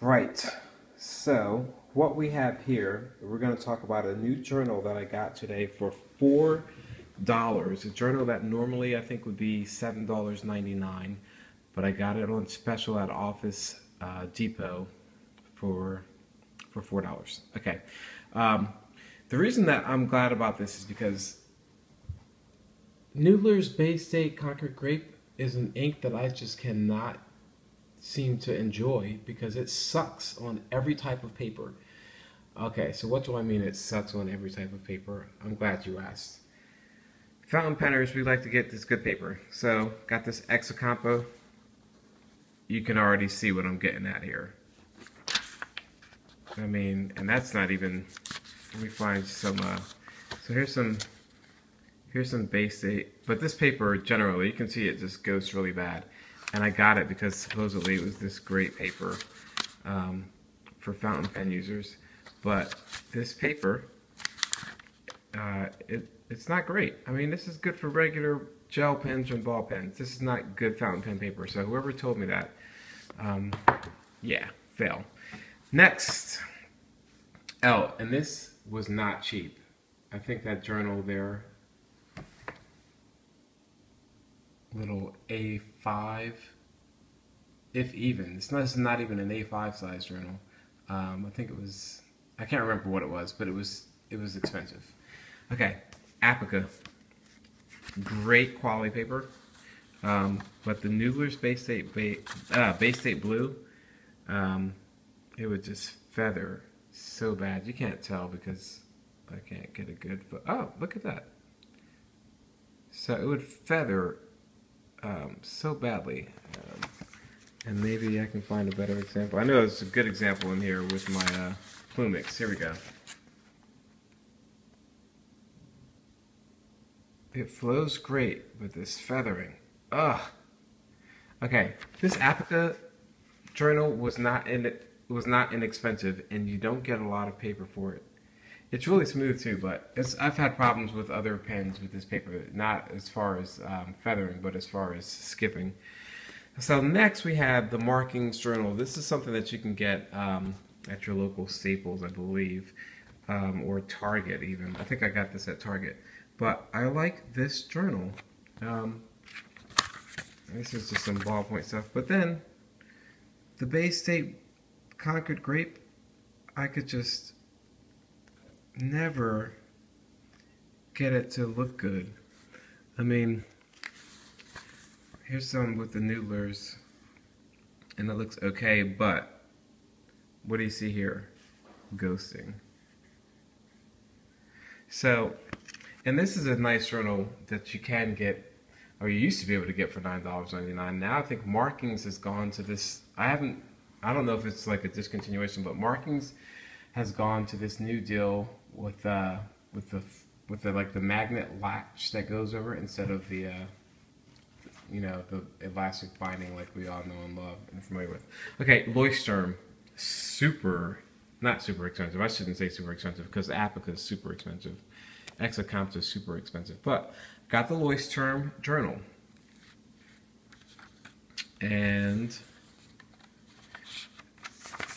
Right, so what we have here, we're going to talk about a new journal that I got today for $4. A journal that normally I think would be $7.99, but I got it on special at Office Depot for $4. Okay, the reason that I'm glad about this is because Noodler's Bay State Concord Grape is an ink that I just cannot seem to enjoy because it sucks on every type of paper. Okay, so what do I mean it sucks on every type of paper? I'm glad you asked. Fountain penners, we like to get this good paper. So, got this Exacampo. You can already see what I'm getting at here. I mean, and that's not even, let me find some, so here's some Bay State, but this paper generally, you can see it just goes really bad. And I got it because supposedly it was this great paper for fountain pen users. But this paper, it's not great. I mean, this is good for regular gel pens and ball pens. This is not good fountain pen paper. So whoever told me that, yeah, fail. Next. Oh, and this was not cheap. I think that journal there, little A5, if even. It's not even an A5 size journal. I think it was, I can't remember what it was, but it was expensive. Okay, Apica, great quality paper, but the Noodler's Bay State Blue, it would just feather so bad. You can't tell because I can't get a good. Oh, look at that. So it would feather so badly, and maybe I can find a better example. I know there's a good example in here with my Plumix. Here we go. It flows great with this feathering. Ugh. Okay, this Apica journal was not inexpensive, and you don't get a lot of paper for it. It's really smooth too, but I've had problems with other pens with this paper, not as far as feathering, but as far as skipping. So next we have the Markings Journal. This is something that you can get at your local Staples, I believe, or Target even. I think I got this at Target. But I like this journal. This is just some ballpoint stuff. But then, the Bay State Concord Grape, I could just never get it to look good. I mean, here's some with the Noodlers, and it looks okay, but what do you see here? Ghosting. So, and this is a nice journal that you can get, or you used to be able to get for $9.99. Now I think Markings has gone to this, I don't know if it's like a discontinuation, but Markings has gone to this new deal with the like the magnet latch that goes over it instead of the you know, the elastic binding like we all know and love and familiar with. Okay, Leuchtturm, not super expensive. I shouldn't say super expensive because Apica is super expensive. Exacampo is super expensive, but got the Leuchtturm journal, and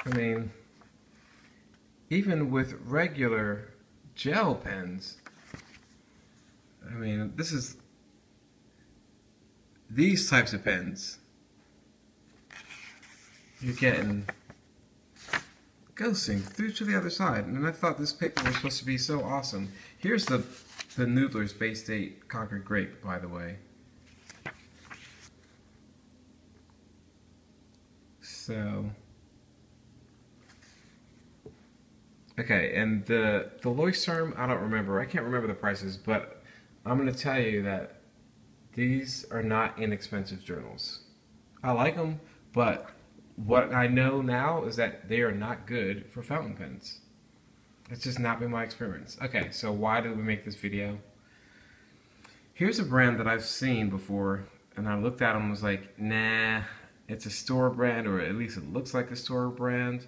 I mean, even with regular gel pens, I mean, these types of pens, you're getting ghosting through to the other side, and I thought this paper was supposed to be so awesome. Here's the Noodler's Bay State Concord Grape, by the way. So, okay, and the Leuchtturm, I don't remember. I can't remember the prices, but I'm going to tell you that these are not inexpensive journals. I like them, but what I know now is that they are not good for fountain pens. It's just not been my experience. Okay, so why did we make this video? Here's a brand that I've seen before, and I looked at them and was like, nah, it's a store brand, or at least it looks like a store brand.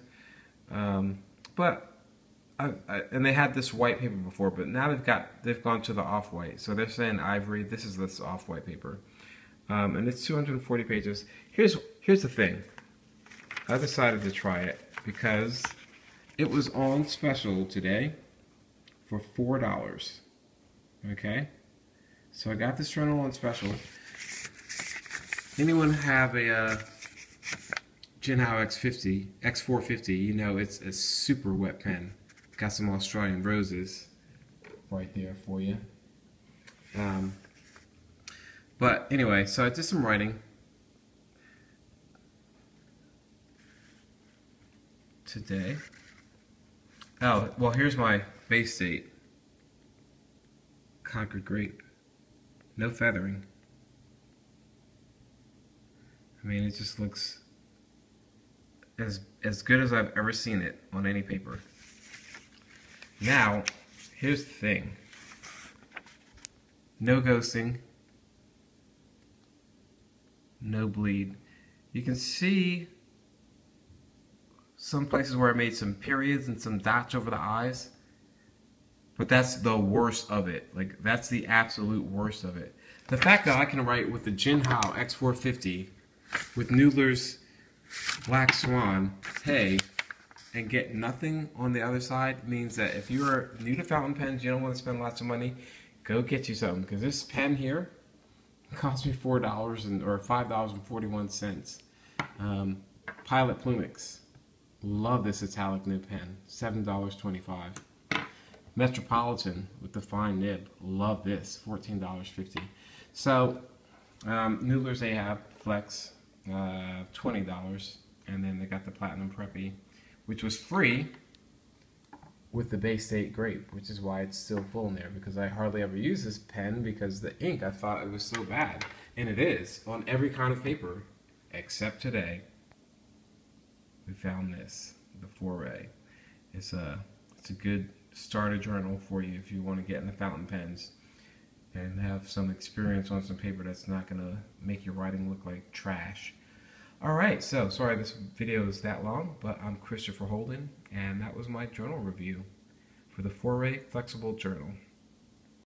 But and they had this white paper before, but now they've gone to the off-white. So they're saying ivory. This is this off-white paper, and it's 240 pages. Here's the thing. I decided to try it. because it was on special today for $4. Okay, so I got this journal on special. Anyone have a Jinhao X450? You know it's a super wet pen. Got some Australian roses right there for you. But anyway, so I did some writing today. Oh, well, here's my base date. Concord grape. No feathering. I mean, it just looks as good as I've ever seen it on any paper. Now, here's the thing. No ghosting. No bleed. You can see some places where I made some periods and some dots over the eyes. But that's the worst of it. Like, that's the absolute worst of it. The fact that I can write with the Jinhao X450 with Noodler's Black Swan, hey, and get nothing on the other side means that if you're new to fountain pens, you don't want to spend lots of money, go get you something. Because this pen here cost me $4 or $5.41. Pilot Plumix. Love this italic nib pen. $7.25. Metropolitan with the fine nib. Love this. $14.50. So, Noodler's Ahab Flex, $20. And then they got the Platinum Preppy, which was free with the base date grape, which is why it's still full in there, because I hardly ever use this pen because the ink, I thought it was so bad. And it is on every kind of paper except today. We found this, the Foray. It's a good starter journal for you if you want to get into fountain pens and have some experience on some paper that's not going to make your writing look like trash. Alright, so sorry this video is that long, but I'm Christopher Holden, and that was my journal review for the Foray Flexible Journal.